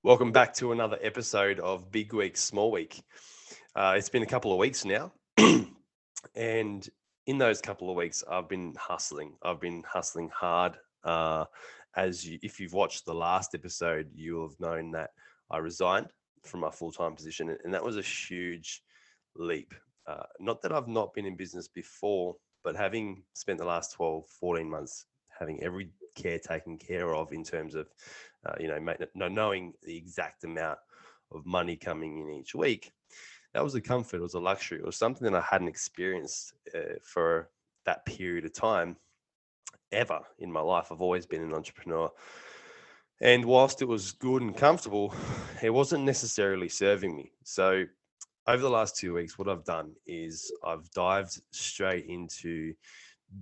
Welcome back to another episode of Big Week, Small Week. It's been a couple of weeks now, and in those couple of weeks, I've been hustling. I've been hustling hard. If you've watched the last episode, you'll have known that I resigned from my full time position, and that was a huge leap. Not that I've not been in business before, but having spent the last 12, 14 months having every care taken care of in terms of knowing the exact amount of money coming in each week. That was a comfort. It was a luxury. It was something that I hadn't experienced for that period of time ever in my life. I've always been an entrepreneur. And whilst it was good and comfortable, it wasn't necessarily serving me. So over the last 2 weeks, what I've done is I've dived straight into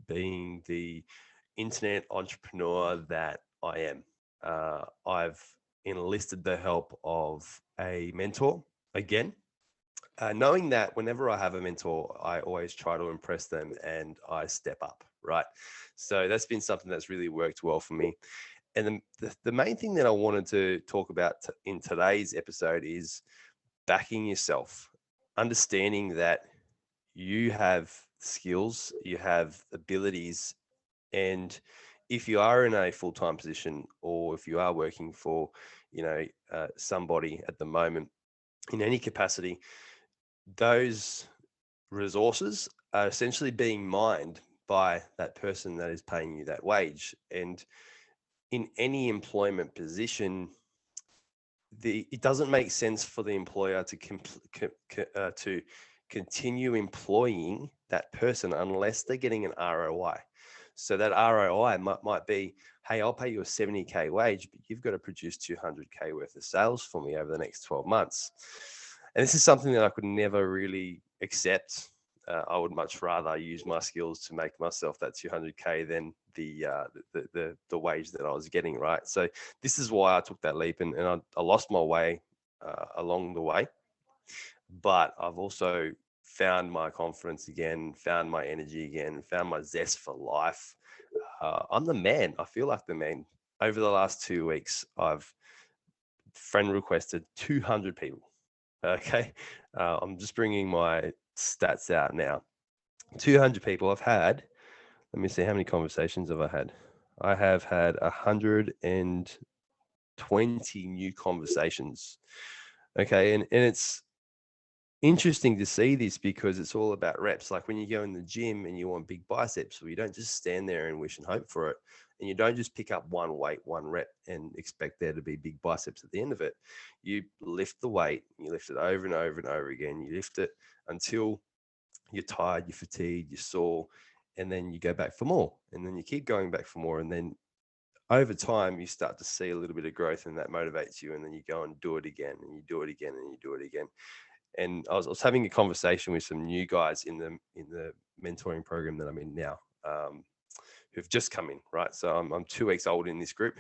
being the internet entrepreneur that I am. I've enlisted the help of a mentor again, knowing that whenever I have a mentor, I always try to impress them and I step up, right? So that's been something that's really worked well for me. And the main thing that I wanted to talk about in today's episode is backing yourself, understanding that you have skills, you have abilities, and if you are in a full-time position or if you are working for, somebody at the moment in any capacity, those resources are essentially being mined by that person that is paying you that wage. And in any employment position, it doesn't make sense for the employer to continue employing that person unless they're getting an ROI. So that ROI might be, hey, I'll pay you a 70K wage, but you've got to produce 200K worth of sales for me over the next 12 months. And this is something that I could never really accept. I would much rather use my skills to make myself that 200K than the wage that I was getting, right? So this is why I took that leap, and I lost my way along the way. But I've also found my confidence again, found my energy again, found my zest for life. I'm the man. I feel like the man. Over the last 2 weeks, I've friend requested 200 people. Okay. I'm just bringing my stats out now. 200 people I've had. Let me see, how many conversations have I had? I have had 120 new conversations. Okay. And it's interesting to see this because it's all about reps. Like when you go in the gym and you want big biceps, well, you don't just stand there and wish and hope for it. And you don't just pick up one weight, one rep, and expect there to be big biceps at the end of it. You lift the weight, you lift it over and over and over again. You lift it until you're tired, you're fatigued, you're sore, and then you go back for more. And then you keep going back for more. And then over time, you start to see a little bit of growth, and that motivates you. And then you go and do it again, and you do it again, and you do it again. And I was having a conversation with some new guys in the mentoring program that I'm in now, who've just come in, right? So I'm 2 weeks old in this group,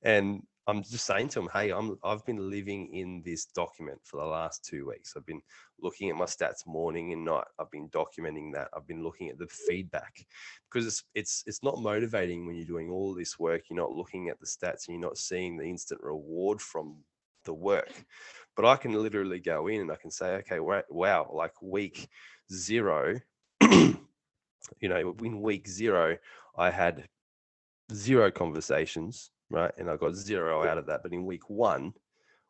and I'm just saying to them, hey, I've been living in this document for the last 2 weeks. I've been looking at my stats morning and night. I've been documenting that. I've been looking at the feedback because it's not motivating when you're doing all this work. You're not looking at the stats and you're not seeing the instant reward from the work. But I can literally go in and I can say, okay, wow, like week zero, in week zero, I had zero conversations, right? And I got zero out of that. But in week one,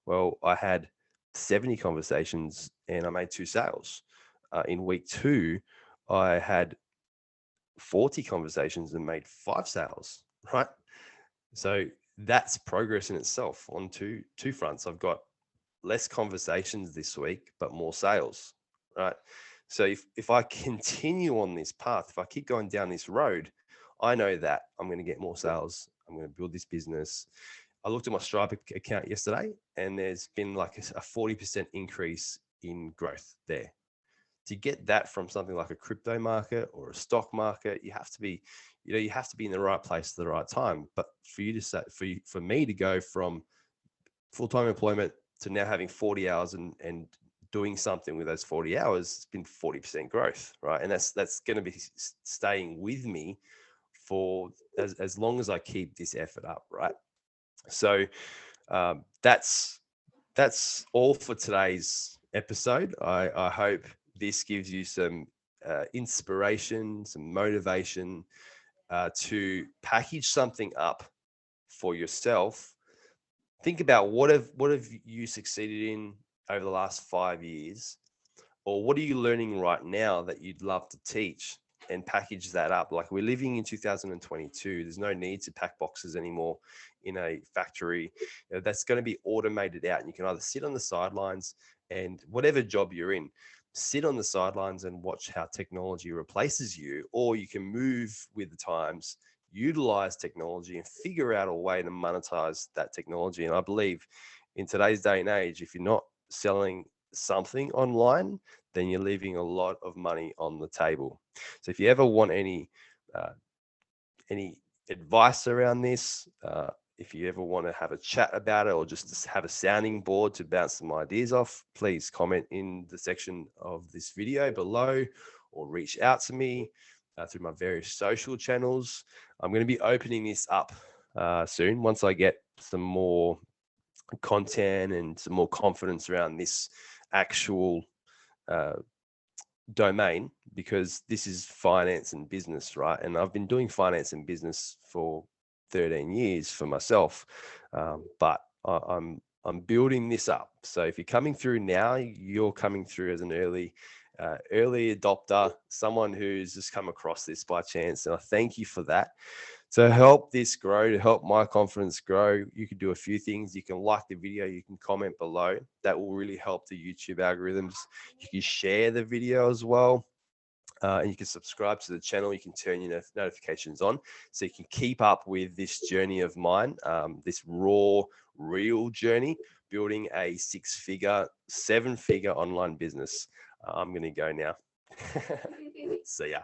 well, I had 70 conversations and I made 2 sales. In week two, I had 40 conversations and made 5 sales, right? So that's progress in itself on two fronts. I've got less conversations this week, but more sales, right? So if I continue on this path, if I keep going down this road, I know that I'm going to get more sales. I'm going to build this business. I looked at my Stripe account yesterday and there's been like a 40% increase in growth there. To get that from something like a crypto market or a stock market, you have to be, you have to be in the right place at the right time. But for you to say, for me to go from full-time employment to now having 40 hours and doing something with those 40 hours, it's been 40% growth, right? And that's going to be staying with me for as long as I keep this effort up, right? So That's all for today's episode. I hope this gives you some inspiration, some motivation to package something up for yourself. Think about what have you succeeded in over the last 5 years, or what are you learning right now that you'd love to teach, and package that up. Like, we're living in 2022. There's no need to pack boxes anymore in a factory. That's going to be automated out, and you can either sit on the sidelines, and whatever job you're in, sit on the sidelines and watch how technology replaces you, or you can move with the times, utilize technology, and figure out a way to monetize that technology. And I believe in today's day and age, if you're not selling something online, then you're leaving a lot of money on the table. So if you ever want any advice around this, if you ever want to have a chat about it, or just have a sounding board to bounce some ideas off, please comment in the section of this video below, or reach out to me through my various social channels. I'm going to be opening this up soon once I get some more content and some more confidence around this actual domain, because this is finance and business, right? And I've been doing finance and business for 13 years for myself, but I'm building this up. So if you're coming through now, you're coming through as an early adopter, someone who's just come across this by chance, and I thank you for that. To help this grow, to help my confidence grow, you can do a few things. You can like the video, you can comment below. That will really help the YouTube algorithms. You can share the video as well. And you can subscribe to the channel. You can turn your notifications on so you can keep up with this journey of mine, this raw, real journey, building a 6-figure, 7-figure online business. I'm going to go now. See ya.